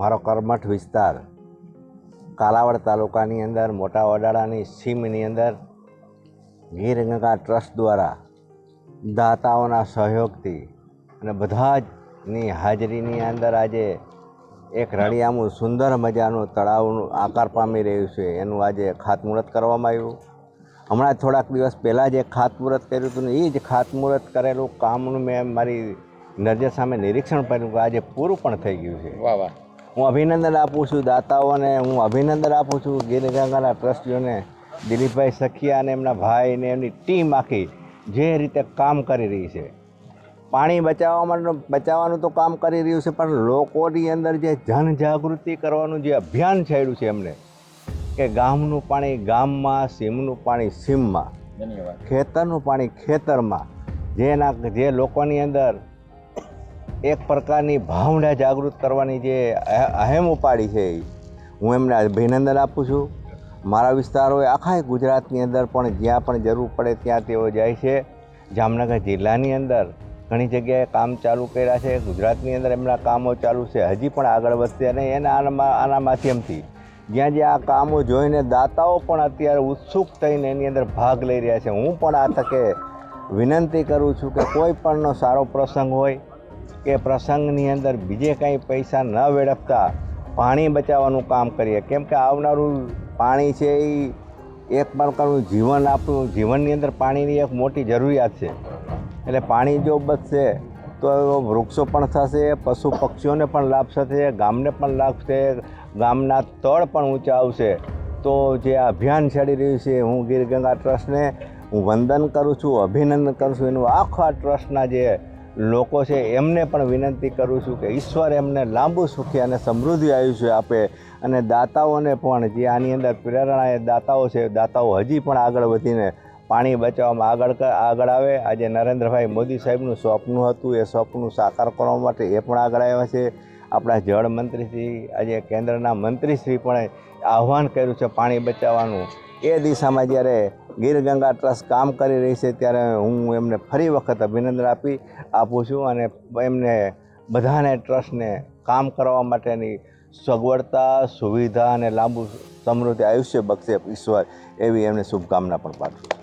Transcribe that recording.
મારો કર્મઠ વિસ્તાર કાલાવડ તાલુકાની અંદર મોટા વડાળાની સીમની અંદર ગીર ગંગા ટ્રસ્ટ દ્વારા દાતાઓના સહયોગથી અને બધા જની હાજરીની અંદર આજે એક રળિયામણું સુંદર મજાનું તળાવનું આકાર પામી રહ્યું છે, એનું આજે ખાતમુહૂર્ત કરવામાં આવ્યું. હમણાં થોડાક દિવસ પહેલાં જ એક ખાતમુહૂર્ત કર્યું હતું ને એ જ ખાતમુહૂર્ત કરેલું કામનું મેં મારી નજર સામે નિરીક્ષણ કર્યું કે આજે પૂરું પણ થઈ ગયું છે. વાહ વાહ. હું અભિનંદન આપું છું દાતાઓને, હું અભિનંદન આપું છું ગીર ગંગાના ટ્રસ્ટીઓને, દિલીપભાઈ સખિયા અને એમના ભાઈ ને એમની ટીમ આખી જે રીતે કામ કરી રહી છે. પાણી બચાવવાનું તો કામ કરી રહ્યું છે, પણ લોકોની અંદર જે જનજાગૃતિ કરવાનું જે અભિયાન છેડ્યું છે એમને કે ગામનું પાણી ગામમાં, સીમનું પાણી સીમમાં, ધન્યવાદ. ખેતરનું પાણી ખેતરમાં, જે લોકોની અંદર એક પ્રકારની ભાવના જાગૃત કરવાની જે અહેમ ઉપાડી છે, હું એમને અભિનંદન આપું છું. મારા વિસ્તાર હોય આખા ગુજરાતની અંદર પણ જ્યાં પણ જરૂર પડે ત્યાં તેઓ જાય છે. જામનગર જિલ્લાની અંદર ઘણી જગ્યાએ કામ ચાલુ કર્યા છે, ગુજરાતની અંદર એમના કામો ચાલુ છે, હજી પણ આગળ વધશે અને આના માધ્યમથી જ્યાં આ કામો જોઈને દાતાઓ પણ અત્યારે ઉત્સુક થઈને એની અંદર ભાગ લઈ રહ્યા છે. હું પણ આ તકે વિનંતી કરું છું કે કોઈ પણનો સારો પ્રસંગ હોય કે પ્રસંગની અંદર બીજે કંઈ પૈસા ન વેડફતા પાણી બચાવવાનું કામ કરીએ, કેમ કે આવનારું પાણી છે એ એક પ્રકારનું જીવન, આપણું જીવનની અંદર પાણીની એક મોટી જરૂરિયાત છે. એટલે પાણી જો બચશે તો વૃક્ષો પણ થશે, પશુ પક્ષીઓને પણ લાભ થશે, ગામને પણ લાભ થશે, ગામના તળ પણ ઊંચા આવશે. તો જે આ અભિયાન છેડી રહ્યું છે, હું ગીર ગંગા ટ્રસ્ટને હું વંદન કરું છું, અભિનંદન કરું છું. એનું આખા ટ્રસ્ટના જે લોકો છે એમને પણ વિનંતી કરું છું કે ઈશ્વર એમને લાંબુ સુખી અને સમૃદ્ધિ આયુષ્ય આપે અને દાતાઓને પણ જે આની અંદર પ્રેરણા દાતાઓ છે, દાતાઓ હજી પણ આગળ વધીને પાણી બચાવવામાં આગળ આવે. આજે નરેન્દ્રભાઈ મોદી સાહેબનું સ્વપ્ન હતું, એ સ્વપ્ન સાકાર કરવા માટે એ પણ આગળ આવ્યા છે. આપણા જળ મંત્રીશ્રી, આજે કેન્દ્રના મંત્રીશ્રી પણ આહ્વાન કર્યું છે પાણી બચાવવાનું. એ દિશામાં જ્યારે ગીર ગંગા ટ્રસ્ટ કામ કરી રહી છે ત્યારે હું એમને ફરી વખત અભિનંદન આપું છું અને એમને બધાને ટ્રસ્ટને કામ કરવા માટેની સગવડતા, સુવિધા અને લાંબુ સમૃદ્ધિ આયુષ્ય બક્ષે ઈશ્વર એવી એમને શુભકામના પણ પાઠવું.